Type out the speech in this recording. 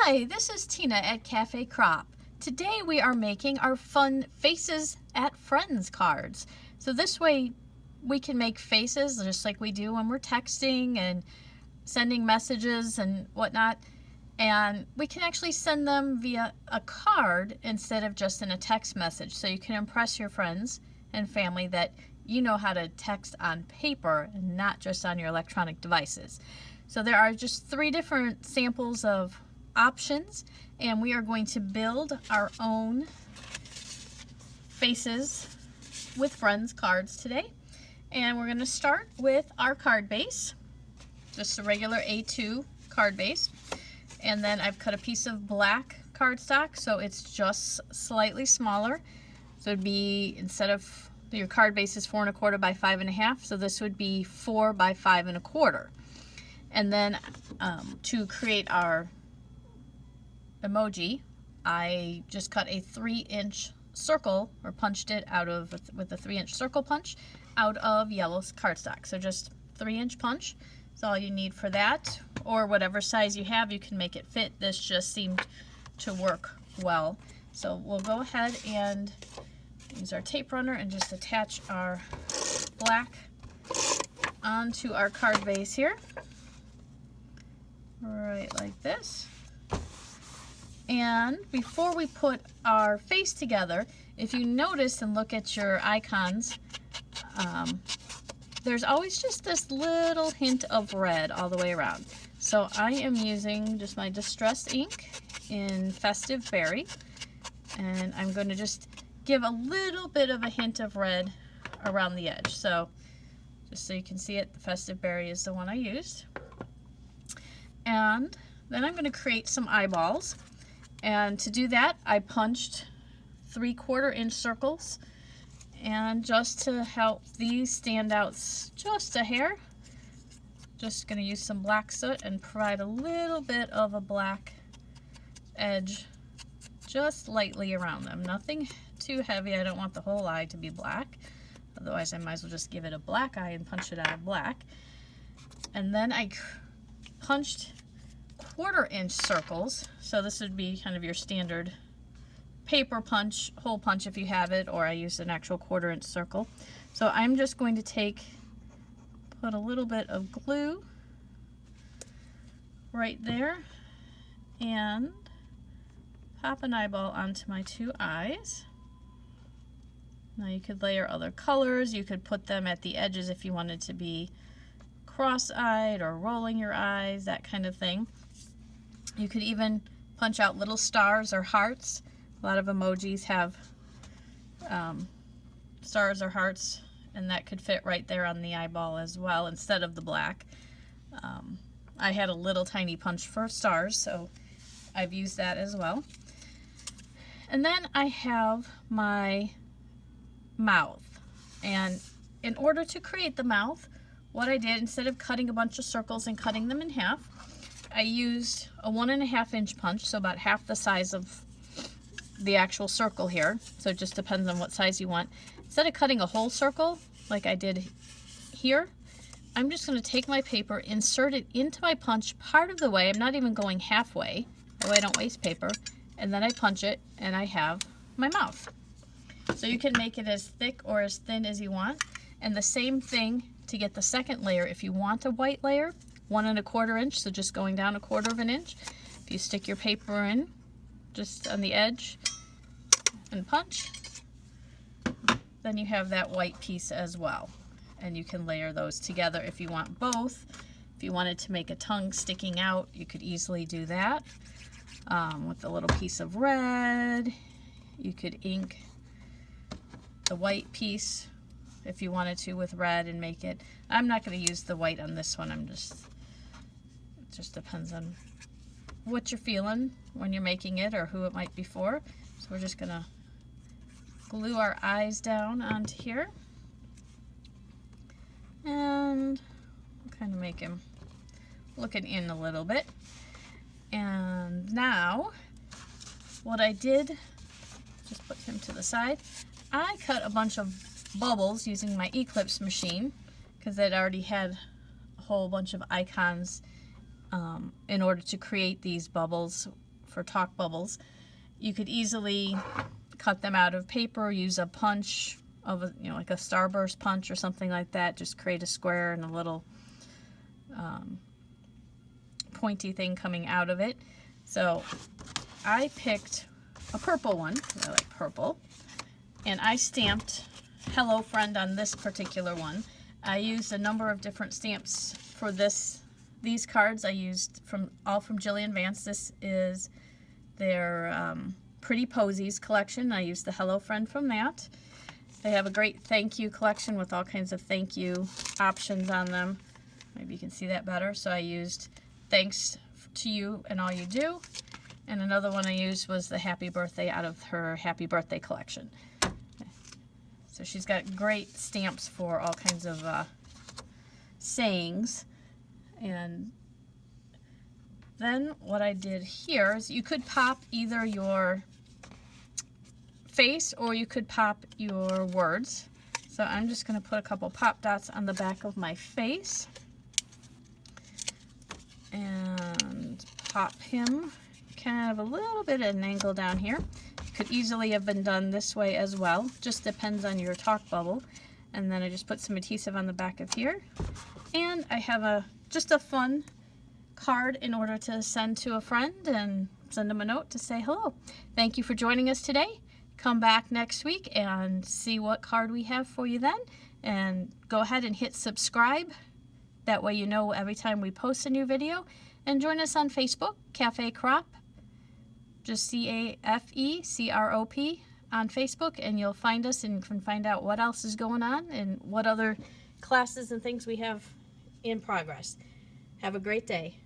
Hi, this is Tina at Cafe Crop. Today we are making our fun Faces at Friends cards. So this way we can make faces just like we do when we're texting and sending messages and whatnot. And we can actually send them via a card instead of just in a text message. So you can impress your friends and family that you know how to text on paper and not just on your electronic devices. So there are just 3 different samples of options, and we are going to build our own Faces with Friends cards today. And we're going to start with our card base, just a regular A2 card base. And then I've cut a piece of black cardstock, so it's just slightly smaller. So it'd be, instead of your card base is 4 1/4 by 5 1/2, so this would be 4 by 5 1/4. And then to create our emoji, I just cut a 3-inch circle, or punched it out of with a 3-inch circle punch out of yellow cardstock. So just 3-inch punch is all you need for that, or whatever size you have, you can make it fit. This just seemed to work well. So we'll go ahead and use our tape runner and just attach our black onto our card base here, right like this. And before we put our face together, if you notice and look at your icons, there's always just this little hint of red all the way around. So I am using just my distressed ink in Festive Berry, and I'm going to just give a little bit of a hint of red around the edge. So just so you can see it, the Festive Berry is the one I used. And then I'm going to create some eyeballs. And to do that, I punched 3/4 inch circles, and just to help these stand out just a hair, just going to use some black soot and provide a little bit of a black edge just lightly around them. Nothing too heavy. I don't want the whole eye to be black, otherwise I might as well just give it a black eye and punch it out of black. And then I punched 1/4 inch circles, so this would be kind of your standard paper punch, hole punch if you have it, or I use an actual 1/4 inch circle. So I'm just going to put a little bit of glue right there and pop an eyeball onto my 2 eyes. Now you could layer other colors, you could put them at the edges if you wanted to be cross-eyed or rolling your eyes, that kind of thing. You could even punch out little stars or hearts. A lot of emojis have stars or hearts, and that could fit right there on the eyeball as well instead of the black. I had a little tiny punch for stars, so I've used that as well. And then I have my mouth, and in order to create the mouth, what I did, instead of cutting a bunch of circles and cutting them in half, I used a 1 1/2 inch punch, so about half the size of the actual circle here. So it just depends on what size you want. Instead of cutting a whole circle like I did here, I'm just going to take my paper, insert it into my punch part of the way. I'm not even going halfway, that way I don't waste paper. And then I punch it, and I have my mouth. So you can make it as thick or as thin as you want. And the same thing to get the second layer. If you want a white layer, 1 1/4 inch, so just going down 1/4 inch. If you stick your paper in just on the edge and punch, then you have that white piece as well. And you can layer those together if you want both. If you wanted to make a tongue sticking out, you could easily do that with a little piece of red. You could ink the white piece if you wanted to with red and make it. I'm not going to use the white on this one. It just depends on what you're feeling when you're making it or who it might be for. So we're just going to glue our eyes down onto here and kind of make him looking in a little bit. And now what I did, just put him to the side, I cut a bunch of bubbles using my Eclipse machine because it already had a whole bunch of icons in order to create these bubbles for talk bubbles. You could easily cut them out of paper, use a punch of a, like a starburst punch or something like that. Just create a square and a little pointy thing coming out of it. So I picked a purple one, I like purple, and I stamped Hello Friend on this particular one. I used a number of different stamps for these cards. I used all from Jillian Vance. This is their Pretty Posies collection. I used the Hello Friend from that. They have a great thank you collection with all kinds of thank you options on them. Maybe you can see that better. So I used thanks to you and all you do. And another one I used was the Happy Birthday out of her Happy Birthday collection. So she's got great stamps for all kinds of sayings. And then what I did here is you could pop either your face or you could pop your words. So I'm just going to put a couple pop dots on the back of my face and pop him kind of a little bit at an angle down here. Could easily have been done this way as well, just depends on your talk bubble. And then I just put some adhesive on the back of here, and I have just a fun card in order to send to a friend and send them a note to say hello. Thank you for joining us today. Come back next week and see what card we have for you then, and go ahead and hit subscribe. That way you know every time we post a new video. And join us on Facebook, Cafe Crop, just CAFECROP on Facebook, and you'll find us and can find out what else is going on and what other classes and things we have in progress. Have a great day.